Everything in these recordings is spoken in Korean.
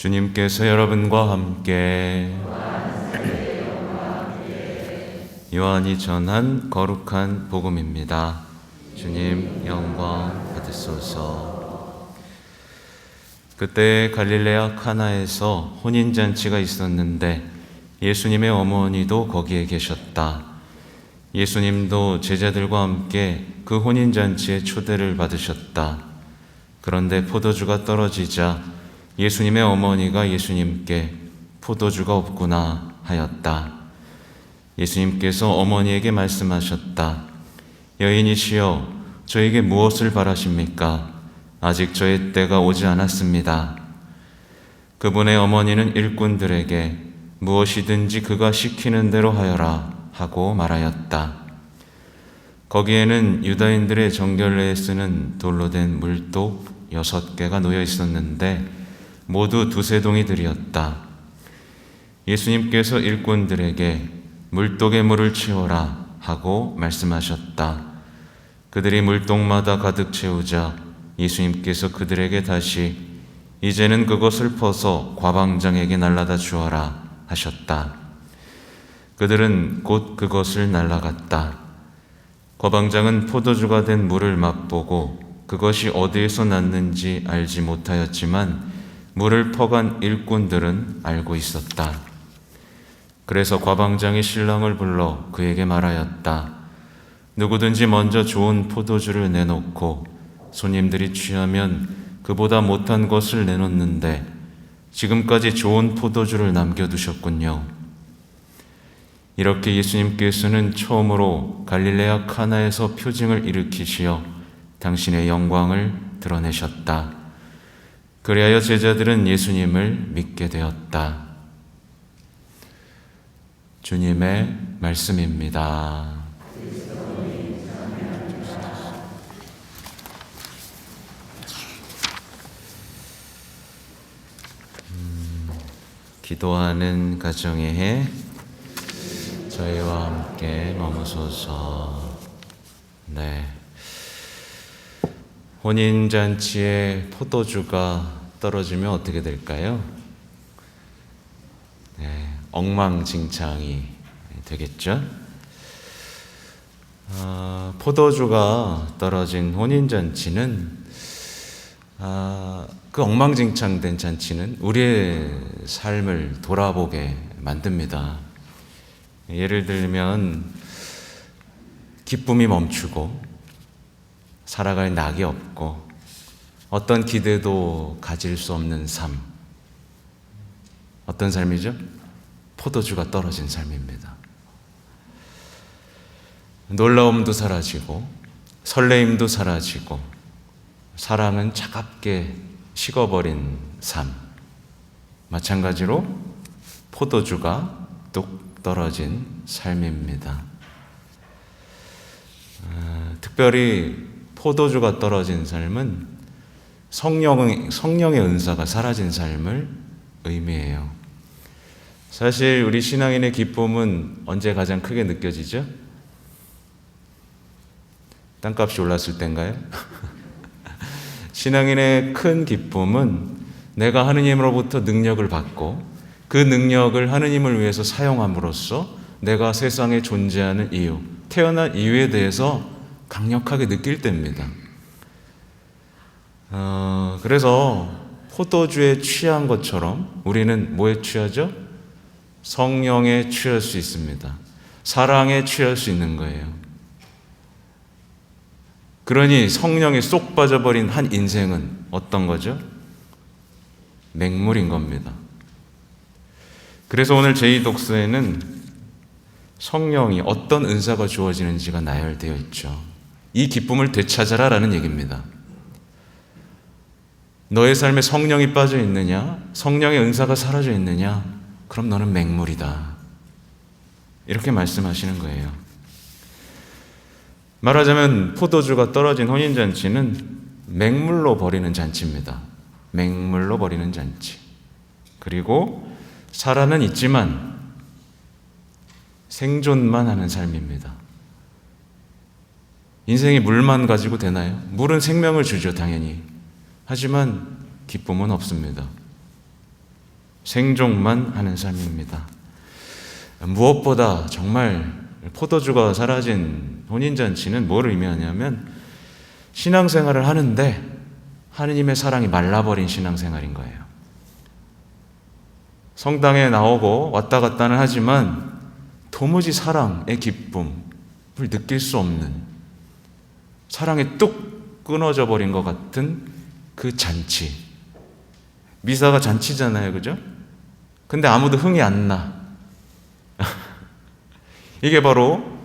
주님께서 여러분과 함께 요한이 전한 거룩한 복음입니다. 주님 영광 받으소서. 그때 갈릴레아 카나에서 혼인잔치가 있었는데 예수님의 어머니도 거기에 계셨다. 예수님도 제자들과 함께 그 혼인잔치에 초대를 받으셨다. 그런데 포도주가 떨어지자 예수님의 어머니가 예수님께 포도주가 없구나 하였다. 예수님께서 어머니에게 말씀하셨다. 여인이시여, 저에게 무엇을 바라십니까? 아직 저의 때가 오지 않았습니다. 그분의 어머니는 일꾼들에게 무엇이든지 그가 시키는 대로 하여라 하고 말하였다. 거기에는 유다인들의 정결례에 쓰는 돌로 된 물독 6개가 놓여 있었는데 모두 두세 동이들이었다. 예수님께서 일꾼들에게 물독에 물을 채워라 하고 말씀하셨다. 그들이 물독마다 가득 채우자 예수님께서 그들에게 다시 이제는 그것을 퍼서 과방장에게 날라다 주어라 하셨다. 그들은 곧 그것을 날라갔다. 과방장은 포도주가 된 물을 맛보고 그것이 어디에서 났는지 알지 못하였지만 물을 퍼간 일꾼들은 알고 있었다. 그래서 과방장이 신랑을 불러 그에게 말하였다. 누구든지 먼저 좋은 포도주를 내놓고 손님들이 취하면 그보다 못한 것을 내놓는데 지금까지 좋은 포도주를 남겨두셨군요. 이렇게 예수님께서는 처음으로 갈릴레아 카나에서 표징을 일으키시어 당신의 영광을 드러내셨다. 그리하여 제자들은 예수님을 믿게 되었다. 주님의 말씀입니다. 기도하는 가정의 해, 저희와 함께 머무소서. 네. 혼인잔치에 포도주가 떨어지면 어떻게 될까요? 네, 엉망진창이 되겠죠? 포도주가 떨어진 혼인잔치는 그 엉망진창된 잔치는 우리의 삶을 돌아보게 만듭니다. 예를 들면 기쁨이 멈추고 살아갈 낙이 없고 어떤 기대도 가질 수 없는 삶. 어떤 삶이죠? 포도주가 떨어진 삶입니다. 놀라움도 사라지고 설레임도 사라지고 사랑은 차갑게 식어버린 삶. 마찬가지로 포도주가 뚝 떨어진 삶입니다. 특별히 포도주가 떨어진 삶은 성령의 은사가 사라진 삶을 의미해요. 사실 우리 신앙인의 기쁨은 언제 가장 크게 느껴지죠? 땅값이 올랐을 때인가요? 신앙인의 큰 기쁨은 내가 하느님으로부터 능력을 받고 그 능력을 하느님을 위해서 사용함으로써 내가 세상에 존재하는 이유, 태어난 이유에 대해서 강력하게 느낄 때입니다. 그래서 포도주에 취한 것처럼 우리는 뭐에 취하죠? 성령에 취할 수 있습니다. 사랑에 취할 수 있는 거예요. 그러니 성령에 쏙 빠져버린 한 인생은 어떤 거죠? 맹물인 겁니다. 그래서 오늘 제2독서에는 성령이 어떤 은사가 주어지는지가 나열되어 있죠. 이 기쁨을 되찾아라 라는 얘기입니다. 너의 삶에 성령이 빠져 있느냐? 성령의 은사가 사라져 있느냐? 그럼 너는 맹물이다. 이렇게 말씀하시는 거예요. 말하자면 포도주가 떨어진 혼인잔치는 맹물로 버리는 잔치입니다. 맹물로 버리는 잔치. 그리고 살아는 있지만 생존만 하는 삶입니다. 인생이 물만 가지고 되나요? 물은 생명을 주죠, 당연히. 하지만 기쁨은 없습니다. 생종만 하는 삶입니다. 무엇보다 정말 포도주가 사라진 혼인잔치는 뭘 의미하냐면 신앙생활을 하는데 하느님의 사랑이 말라버린 신앙생활인 거예요. 성당에 나오고 왔다 갔다는 하지만 도무지 사랑의 기쁨을 느낄 수 없는, 사랑이 뚝 끊어져 버린 것 같은 그 잔치. 미사가 잔치잖아요, 그죠? 근데 아무도 흥이 안 나. 이게 바로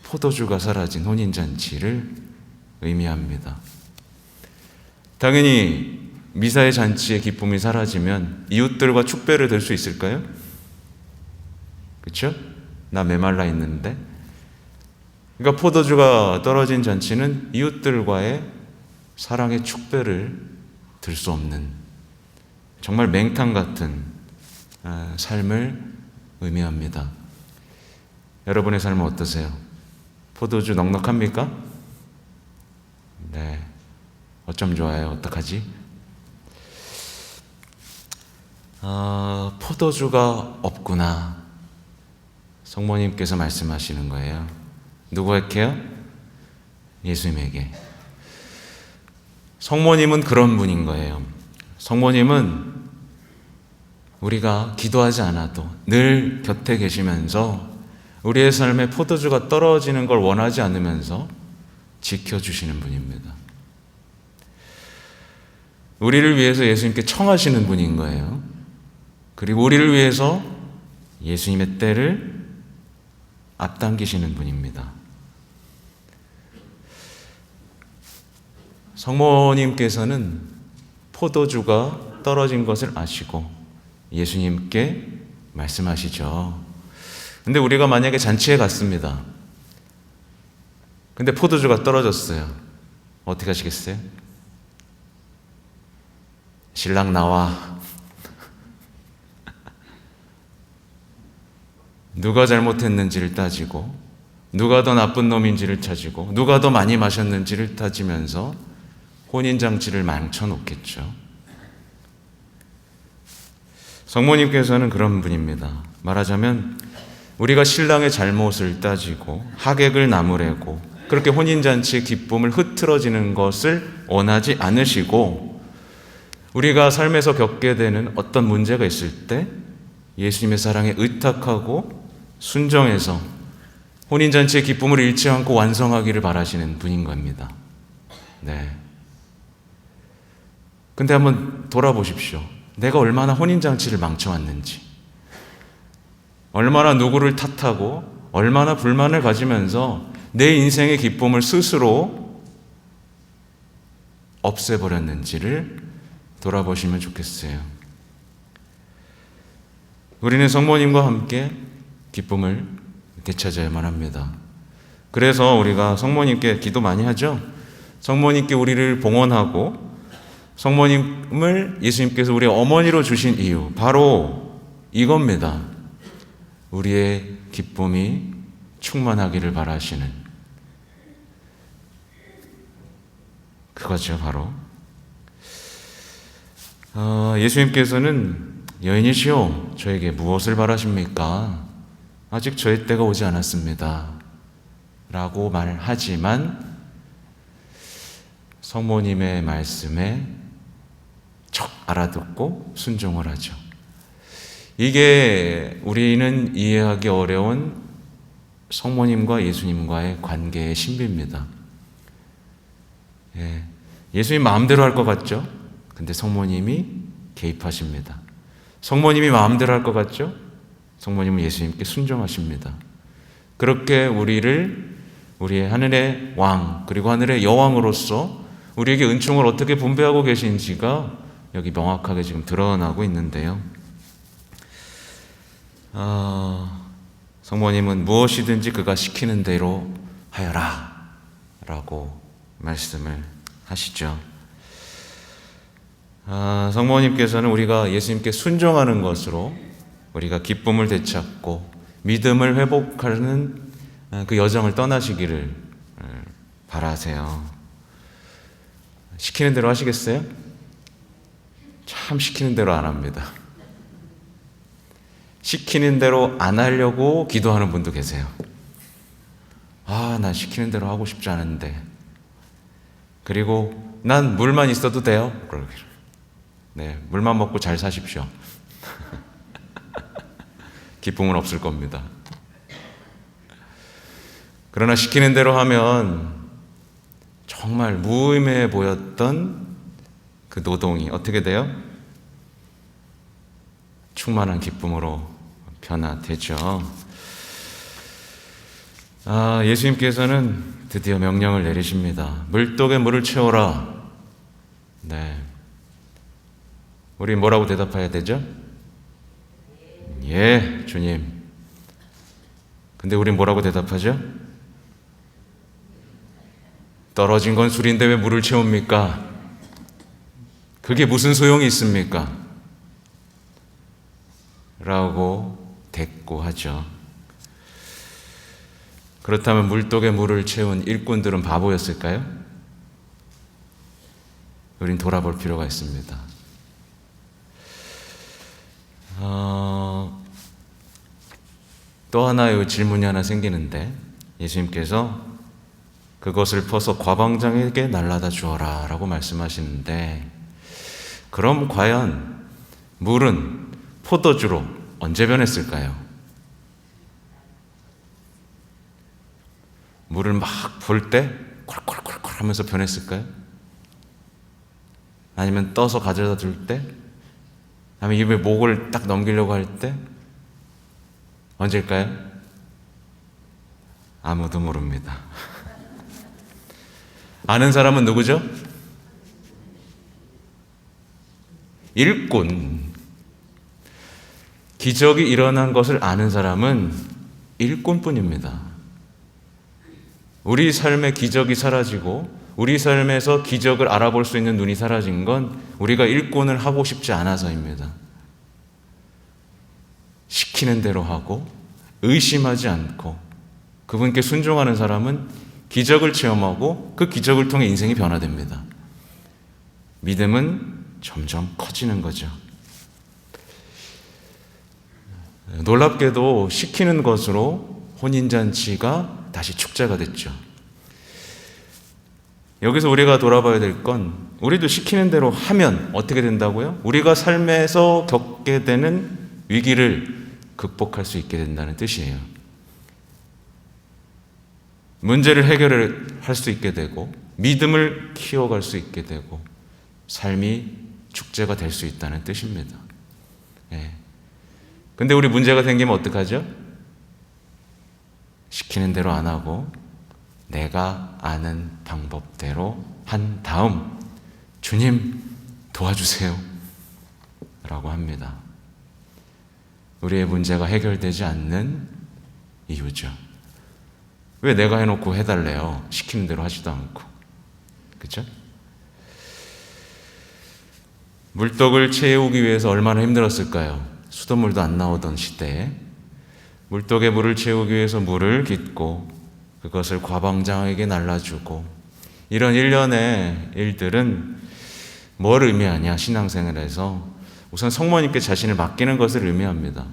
포도주가 사라진 혼인잔치를 의미합니다. 당연히 미사의 잔치의 기쁨이 사라지면 이웃들과 축배를 들 수 있을까요? 그렇죠? 나 메말라 있는데. 그러니까 포도주가 떨어진 잔치는 이웃들과의 사랑의 축배를 들 수 없는 정말 맹탕 같은 삶을 의미합니다. 여러분의 삶은 어떠세요? 포도주 넉넉합니까? 네. 어쩜 좋아요? 어떡하지? 포도주가 없구나. 성모님께서 말씀하시는 거예요. 누구에게요? 예수님에게. 성모님은 그런 분인 거예요. 성모님은 우리가 기도하지 않아도 늘 곁에 계시면서 우리의 삶에 포도주가 떨어지는 걸 원하지 않으면서 지켜주시는 분입니다. 우리를 위해서 예수님께 청하시는 분인 거예요. 그리고 우리를 위해서 예수님의 때를 앞당기시는 분입니다. 성모님께서는 포도주가 떨어진 것을 아시고 예수님께 말씀하시죠. 근데 우리가 만약에 잔치에 갔습니다. 근데 포도주가 떨어졌어요. 어떻게 하시겠어요? 신랑 나와. 누가 잘못했는지를 따지고, 누가 더 나쁜 놈인지를 따지고, 누가 더 많이 마셨는지를 따지면서 혼인잔치를 망쳐놓겠죠. 성모님께서는 그런 분입니다. 말하자면 우리가 신랑의 잘못을 따지고 하객을 나무래고 그렇게 혼인잔치의 기쁨을 흐트러지는 것을 원하지 않으시고, 우리가 삶에서 겪게 되는 어떤 문제가 있을 때 예수님의 사랑에 의탁하고 순종해서 혼인잔치의 기쁨을 잃지 않고 완성하기를 바라시는 분인 겁니다. 네. 근데 한번 돌아보십시오. 내가 얼마나 혼인잔치를 망쳐왔는지, 얼마나 누구를 탓하고 얼마나 불만을 가지면서 내 인생의 기쁨을 스스로 없애버렸는지를 돌아보시면 좋겠어요. 우리는 성모님과 함께 기쁨을 되찾아야만 합니다. 그래서 우리가 성모님께 기도 많이 하죠. 성모님께 우리를 봉헌하고 성모님을 예수님께서 우리 어머니로 주신 이유, 바로 이겁니다. 우리의 기쁨이 충만하기를 바라시는 그거죠. 바로 예수님께서는 여인이시오, 저에게 무엇을 바라십니까? 아직 저의 때가 오지 않았습니다 라고 말하지만 성모님의 말씀에 척 알아듣고 순종을 하죠. 이게 우리는 이해하기 어려운 성모님과 예수님과의 관계의 신비입니다. 예수님 마음대로 할 것 같죠? 근데 성모님이 개입하십니다. 성모님이 마음대로 할 것 같죠? 성모님은 예수님께 순종하십니다. 그렇게 우리를 우리의 하늘의 왕 그리고 하늘의 여왕으로서 우리에게 은총을 어떻게 분배하고 계신지가 여기 명확하게 지금 드러나고 있는데요. 성모님은 무엇이든지 그가 시키는 대로 하여라 라고 말씀을 하시죠. 성모님께서는 우리가 예수님께 순종하는 것으로 우리가 기쁨을 되찾고 믿음을 회복하는 그 여정을 떠나시기를 바라세요. 시키는 대로 하시겠어요? 참 시키는 대로 안 합니다. 시키는 대로 안 하려고 기도하는 분도 계세요. 난 시키는 대로 하고 싶지 않은데. 그리고 난 물만 있어도 돼요. 네, 물만 먹고 잘 사십시오. 기쁨은 없을 겁니다. 그러나 시키는 대로 하면 정말 무의미해 보였던 그 노동이 어떻게 돼요? 충만한 기쁨으로 변화되죠. 예수님께서는 드디어 명령을 내리십니다. 물독에 물을 채워라. 네. 우리 뭐라고 대답해야 되죠? 예, 주님. 근데 우리 뭐라고 대답하죠? 떨어진 건 술인데 왜 물을 채웁니까? 그게 무슨 소용이 있습니까? 라고 대꾸하죠. 그렇다면 물독에 물을 채운 일꾼들은 바보였을까요? 우린 돌아볼 필요가 있습니다. 또 하나의 질문이 하나 생기는데 예수님께서 그것을 퍼서 과방장에게 날라다 주어라 라고 말씀하시는데, 그럼 과연 물은 포도주로 언제 변했을까요? 물을 막 볼 때 콜콜콜콜 하면서 변했을까요? 아니면 떠서 가져다 줄 때? 아니면 입에 목을 딱 넘기려고 할 때? 언제일까요? 아무도 모릅니다. 아는 사람은 누구죠? 일꾼. 기적이 일어난 것을 아는 사람은 일꾼뿐입니다. 우리 삶의 기적이 사라지고 우리 삶에서 기적을 알아볼 수 있는 눈이 사라진 건 우리가 일꾼을 하고 싶지 않아서입니다. 시키는 대로 하고 의심하지 않고 그분께 순종하는 사람은 기적을 체험하고 그 기적을 통해 인생이 변화됩니다. 믿음은 점점 커지는 거죠. 놀랍게도 시키는 것으로 혼인잔치가 다시 축제가 됐죠. 여기서 우리가 돌아봐야 될 건, 우리도 시키는 대로 하면 어떻게 된다고요? 우리가 삶에서 겪게 되는 위기를 극복할 수 있게 된다는 뜻이에요. 문제를 해결할 수 있게 되고 믿음을 키워갈 수 있게 되고 삶이 축제가 될 수 있다는 뜻입니다. 근데 우리 문제가 생기면 어떡하죠? 시키는 대로 안 하고 내가 아는 방법대로 한 다음 주님 도와주세요 라고 합니다. 우리의 문제가 해결되지 않는 이유죠. 왜 내가 해놓고 해달래요? 시키는 대로 하지도 않고. 그렇죠? 물떡을 채우기 위해서 얼마나 힘들었을까요? 수돗물도 안 나오던 시대에 물떡에 물을 채우기 위해서 물을 깃고 그것을 과방장에게 날라주고, 이런 일련의 일들은 뭘 의미하냐? 신앙생활에서 우선 성모님께 자신을 맡기는 것을 의미합니다.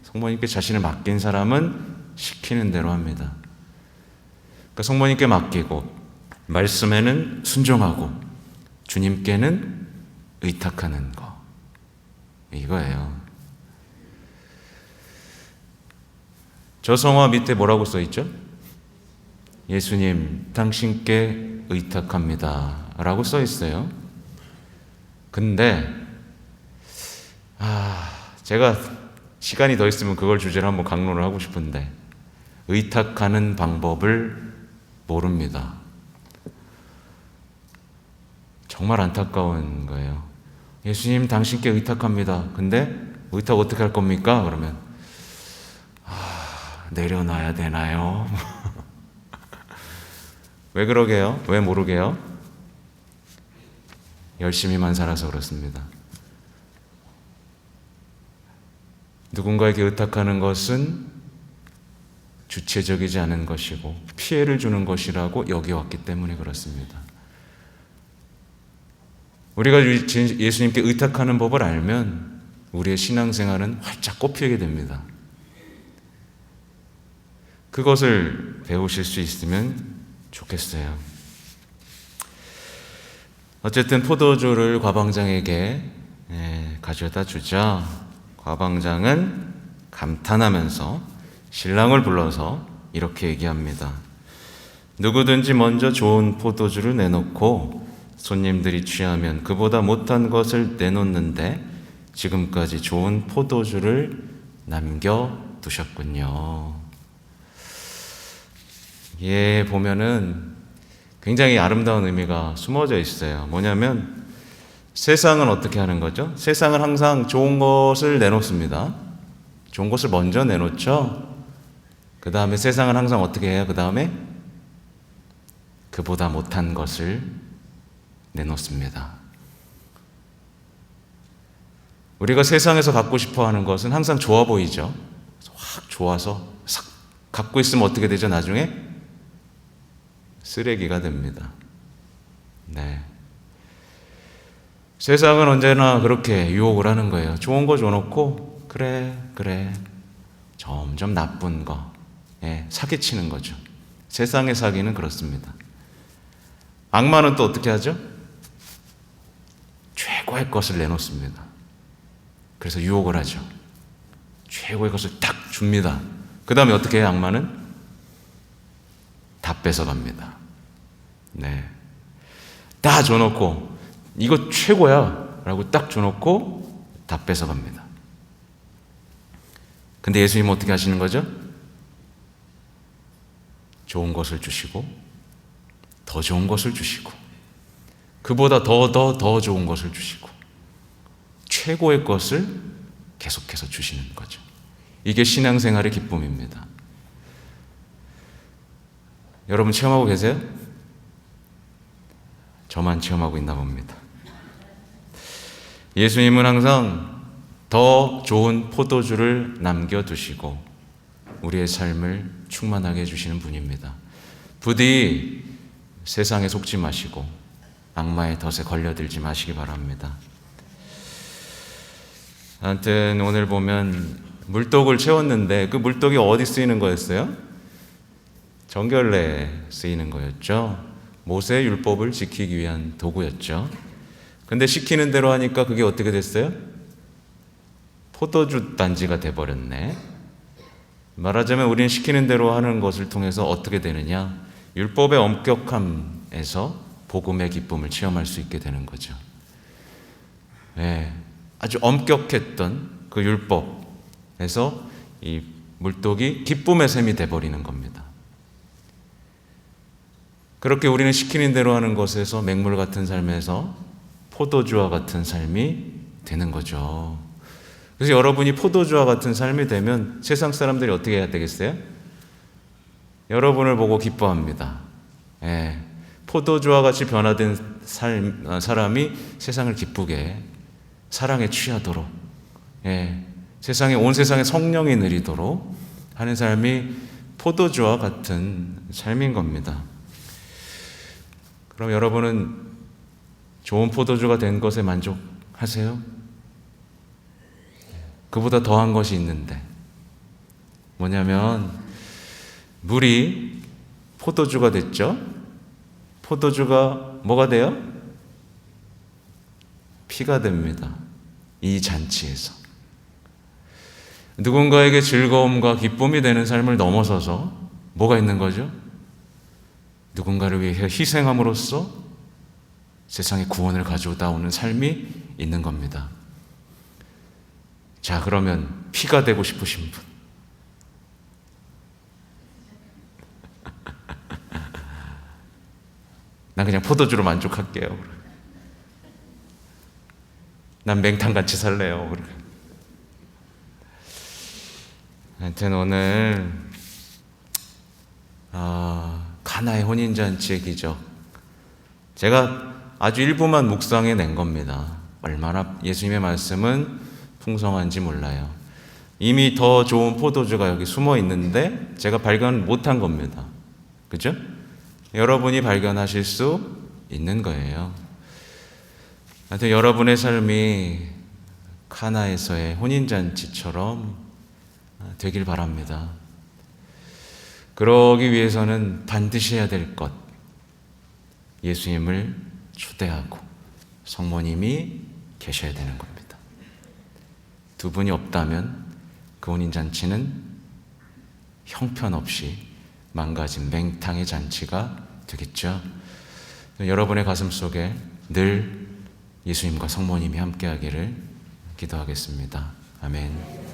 성모님께 자신을 맡긴 사람은 시키는 대로 합니다. 그러니까 성모님께 맡기고 말씀에는 순종하고 주님께는 의탁하는 거, 이거예요. 저 성화 밑에 뭐라고 써있죠? 예수님 당신께 의탁합니다 라고 써있어요. 근데 제가 시간이 더 있으면 그걸 주제로 한번 강론을 하고 싶은데 의탁하는 방법을 모릅니다. 정말 안타까운 거예요. 예수님 당신께 의탁합니다. 근데 의탁 어떻게 할 겁니까? 그러면 내려놔야 되나요? 왜 그러게요? 왜 모르게요? 열심히만 살아서 그렇습니다. 누군가에게 의탁하는 것은 주체적이지 않은 것이고 피해를 주는 것이라고 여겨왔기 때문에 그렇습니다. 우리가 예수님께 의탁하는 법을 알면 우리의 신앙생활은 활짝 꽃피게 됩니다. 그것을 배우실 수 있으면 좋겠어요. 어쨌든 포도주를 과방장에게 가져다 주자 과방장은 감탄하면서 신랑을 불러서 이렇게 얘기합니다. 누구든지 먼저 좋은 포도주를 내놓고 손님들이 취하면 그보다 못한 것을 내놓는데 지금까지 좋은 포도주를 남겨두셨군요. 예, 보면은 굉장히 아름다운 의미가 숨어져 있어요. 뭐냐면 세상은 어떻게 하는 거죠? 세상은 항상 좋은 것을 내놓습니다. 좋은 것을 먼저 내놓죠. 그 다음에 세상은 항상 어떻게 해요? 그 다음에 그보다 못한 것을 내놓습니다. 우리가 세상에서 갖고 싶어 하는 것은 항상 좋아 보이죠. 확 좋아서 싹 갖고 있으면 어떻게 되죠? 나중에 쓰레기가 됩니다. 네. 세상은 언제나 그렇게 유혹을 하는 거예요. 좋은 거 줘놓고 그래 점점 나쁜 거 사기치는 거죠. 세상의 사기는 그렇습니다. 악마는 또 어떻게 하죠? 최고의 것을 내놓습니다. 그래서 유혹을 하죠. 최고의 것을 딱 줍니다. 그 다음에 어떻게 해요? 악마는 다 뺏어갑니다. 네. 다 줘놓고 이거 최고야 라고 딱 줘놓고 다 뺏어갑니다. 근데 예수님은 어떻게 하시는 거죠? 좋은 것을 주시고 더 좋은 것을 주시고 그보다 더 좋은 것을 주시고 최고의 것을 계속해서 주시는 거죠. 이게 신앙생활의 기쁨입니다. 여러분 체험하고 계세요? 저만 체험하고 있나 봅니다. 예수님은 항상 더 좋은 포도주를 남겨두시고 우리의 삶을 충만하게 해주시는 분입니다. 부디 세상에 속지 마시고 악마의 덫에 걸려들지 마시기 바랍니다. 아무튼 오늘 보면 물독을 채웠는데 그 물독이 어디 쓰이는 거였어요? 정결례에 쓰이는 거였죠. 모세의 율법을 지키기 위한 도구였죠. 근데 시키는 대로 하니까 그게 어떻게 됐어요? 포도주 단지가 돼버렸네. 말하자면 우리는 시키는 대로 하는 것을 통해서 어떻게 되느냐? 율법의 엄격함에서 복음의 기쁨을 체험할 수 있게 되는 거죠. 네, 아주 엄격했던 그 율법에서 이 물독이 기쁨의 샘이 돼버리는 겁니다. 그렇게 우리는 시키는 대로 하는 것에서 맹물 같은 삶에서 포도주와 같은 삶이 되는 거죠. 그래서 여러분이 포도주와 같은 삶이 되면 세상 사람들이 어떻게 해야 되겠어요? 여러분을 보고 기뻐합니다. 포도주와 같이 변화된 사람이 세상을 기쁘게 사랑에 취하도록 세상에 온 세상에 성령이 느리도록 하는 삶이 포도주와 같은 삶인 겁니다. 그럼 여러분은 좋은 포도주가 된 것에 만족하세요? 그보다 더한 것이 있는데 뭐냐면 물이 포도주가 됐죠? 포도주가 뭐가 돼요? 피가 됩니다. 이 잔치에서 누군가에게 즐거움과 기쁨이 되는 삶을 넘어서서 뭐가 있는 거죠? 누군가를 위해 희생함으로써 세상에 구원을 가져다 오는 삶이 있는 겁니다. 자, 그러면 피가 되고 싶으신 분, 난 그냥 포도주로 만족할게요. 난 맹탕같이 살래요. 하여튼 오늘 가나의 혼인잔치의 기적, 제가 아주 일부만 묵상해 낸 겁니다. 얼마나 예수님의 말씀은 풍성한지 몰라요. 이미 더 좋은 포도주가 여기 숨어 있는데 제가 발견 못한 겁니다. 그죠? 여러분이 발견하실 수 있는 거예요. 하여튼 여러분의 삶이 카나에서의 혼인잔치처럼 되길 바랍니다. 그러기 위해서는 반드시 해야 될 것, 예수님을 초대하고 성모님이 계셔야 되는 겁니다. 두 분이 없다면 그 혼인잔치는 형편없이 망가진 맹탕의 잔치가 되겠죠. 여러분의 가슴 속에 늘 예수님과 성모님이 함께하기를 기도하겠습니다. 아멘.